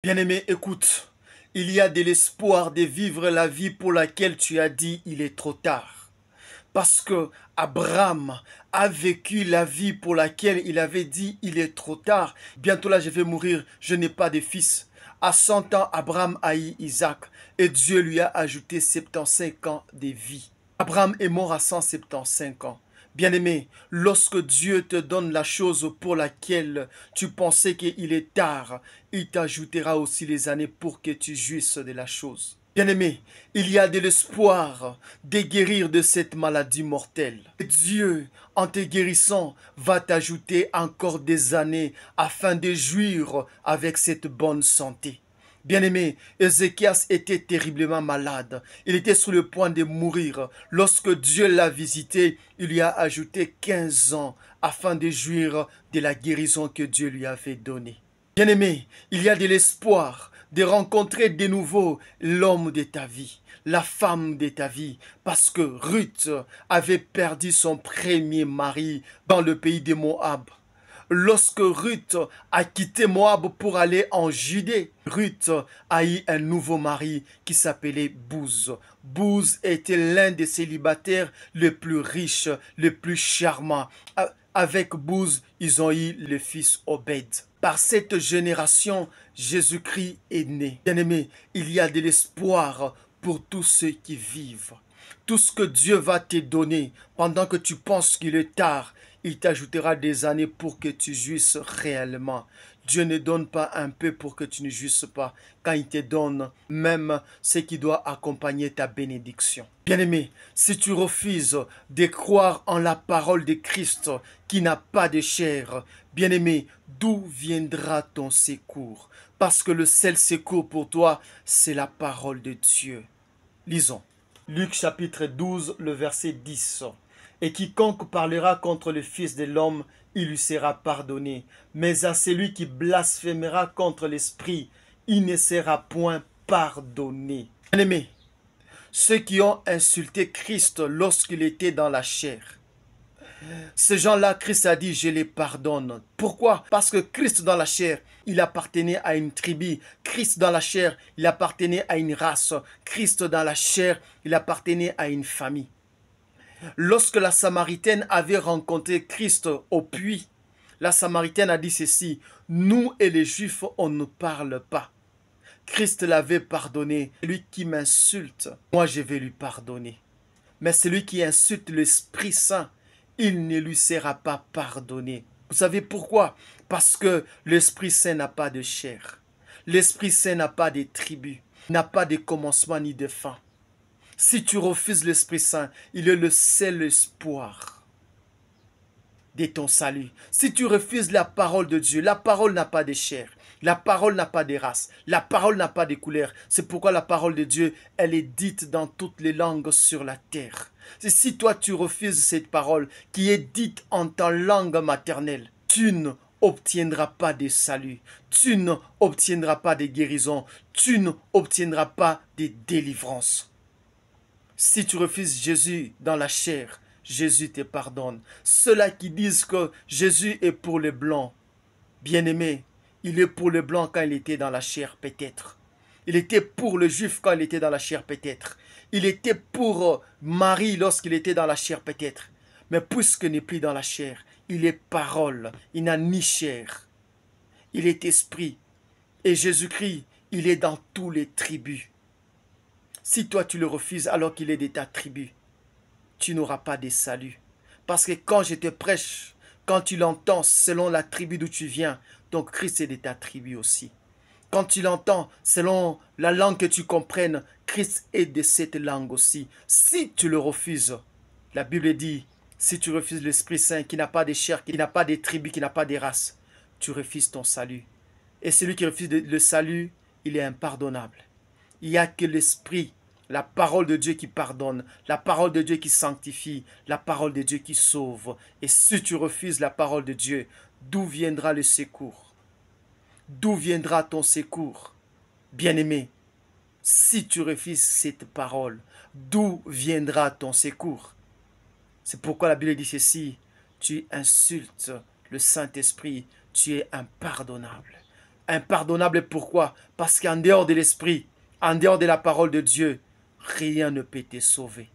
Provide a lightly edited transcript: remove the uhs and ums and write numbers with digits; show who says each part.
Speaker 1: Bien-aimé, écoute, il y a de l'espoir de vivre la vie pour laquelle tu as dit il est trop tard. Parce que Abraham a vécu la vie pour laquelle il avait dit il est trop tard. Bientôt là, je vais mourir, je n'ai pas de fils. À 100 ans, Abraham haït Isaac et Dieu lui a ajouté 75 ans de vie. Abraham est mort à 175 ans. Bien-aimé, lorsque Dieu te donne la chose pour laquelle tu pensais qu'il est tard, il t'ajoutera aussi les années pour que tu jouisses de la chose. Bien-aimé, il y a de l'espoir de guérir de cette maladie mortelle. Dieu, en te guérissant, va t'ajouter encore des années afin de jouir avec cette bonne santé. Bien-aimé, Ézéchias était terriblement malade. Il était sur le point de mourir. Lorsque Dieu l'a visité, il lui a ajouté 15 ans afin de jouir de la guérison que Dieu lui avait donnée. Bien-aimé, il y a de l'espoir de rencontrer de nouveau l'homme de ta vie, la femme de ta vie, parce que Ruth avait perdu son premier mari dans le pays de Moab. Lorsque Ruth a quitté Moab pour aller en Judée, Ruth a eu un nouveau mari qui s'appelait Bouz. Bouz était l'un des célibataires les plus riches, les plus charmants. Avec Bouz, ils ont eu le fils Obed. Par cette génération, Jésus-Christ est né. Bien-aimé, il y a de l'espoir pour tous ceux qui vivent. Tout ce que Dieu va te donner pendant que tu penses qu'il est tard, il t'ajoutera des années pour que tu jouisses réellement. Dieu ne donne pas un peu pour que tu ne jouisses pas. Quand il te donne, même ce qui doit accompagner ta bénédiction. Bien-aimé, si tu refuses de croire en la parole de Christ qui n'a pas de chair, bien-aimé, d'où viendra ton secours? Parce que le seul secours pour toi, c'est la parole de Dieu. Lisons. Luc chapitre 12, le verset 10. Et quiconque parlera contre le Fils de l'homme, il lui sera pardonné. Mais à celui qui blasphémera contre l'Esprit, il ne sera point pardonné. Bien-aimés, ceux qui ont insulté Christ lorsqu'il était dans la chair, ces gens-là, Christ a dit, je les pardonne. Pourquoi? Parce que Christ dans la chair, il appartenait à une tribu. Christ dans la chair, il appartenait à une race. Christ dans la chair, il appartenait à une famille. Lorsque la Samaritaine avait rencontré Christ au puits, la Samaritaine a dit ceci, nous et les Juifs, on ne parle pas. Christ l'avait pardonné. Celui qui m'insulte, moi je vais lui pardonner. Mais celui qui insulte l'Esprit Saint, il ne lui sera pas pardonné. Vous savez pourquoi? Parce que l'Esprit Saint n'a pas de chair. L'Esprit Saint n'a pas de tribu, n'a pas de commencement ni de fin. Si tu refuses l'Esprit Saint, il est le seul espoir de ton salut. Si tu refuses la parole de Dieu, la parole n'a pas de chair. La parole n'a pas de race. La parole n'a pas de couleur. C'est pourquoi la parole de Dieu, elle est dite dans toutes les langues sur la terre. Et si toi tu refuses cette parole qui est dite en ta langue maternelle, tu ne obtiendras pas de salut. Tu ne obtiendras pas de guérison. Tu ne obtiendras pas de délivrance. Si tu refuses Jésus dans la chair, Jésus te pardonne. Ceux-là qui disent que Jésus est pour les blancs, bien-aimé, il est pour le blanc quand il était dans la chair, peut-être. Il était pour le juif quand il était dans la chair, peut-être. Il était pour Marie lorsqu'il était dans la chair, peut-être. Mais puisqu'il n'est plus dans la chair, il est parole. Il n'a ni chair. Il est esprit. Et Jésus-Christ, il est dans tous les tribus. Si toi tu le refuses alors qu'il est de ta tribu, tu n'auras pas de salut. Parce que quand je te prêche, quand tu l'entends selon la tribu d'où tu viens, donc Christ est de ta tribu aussi. Quand tu l'entends selon la langue que tu comprennes, Christ est de cette langue aussi. Si tu le refuses, la Bible dit, si tu refuses l'Esprit Saint qui n'a pas de chair, qui n'a pas de tribu, qui n'a pas de race, tu refuses ton salut. Et celui qui refuse le salut, il est impardonnable. Il n'y a que l'Esprit, la parole de Dieu qui pardonne, la parole de Dieu qui sanctifie, la parole de Dieu qui sauve. Et si tu refuses la parole de Dieu, d'où viendra le secours? D'où viendra ton secours? Bien-aimé, si tu refuses cette parole, d'où viendra ton secours? C'est pourquoi la Bible dit ceci, tu insultes le Saint-Esprit, tu es impardonnable. impardonnable. Pourquoi? Parce qu'en dehors de l'esprit, en dehors de la parole de Dieu, rien ne peut te sauver.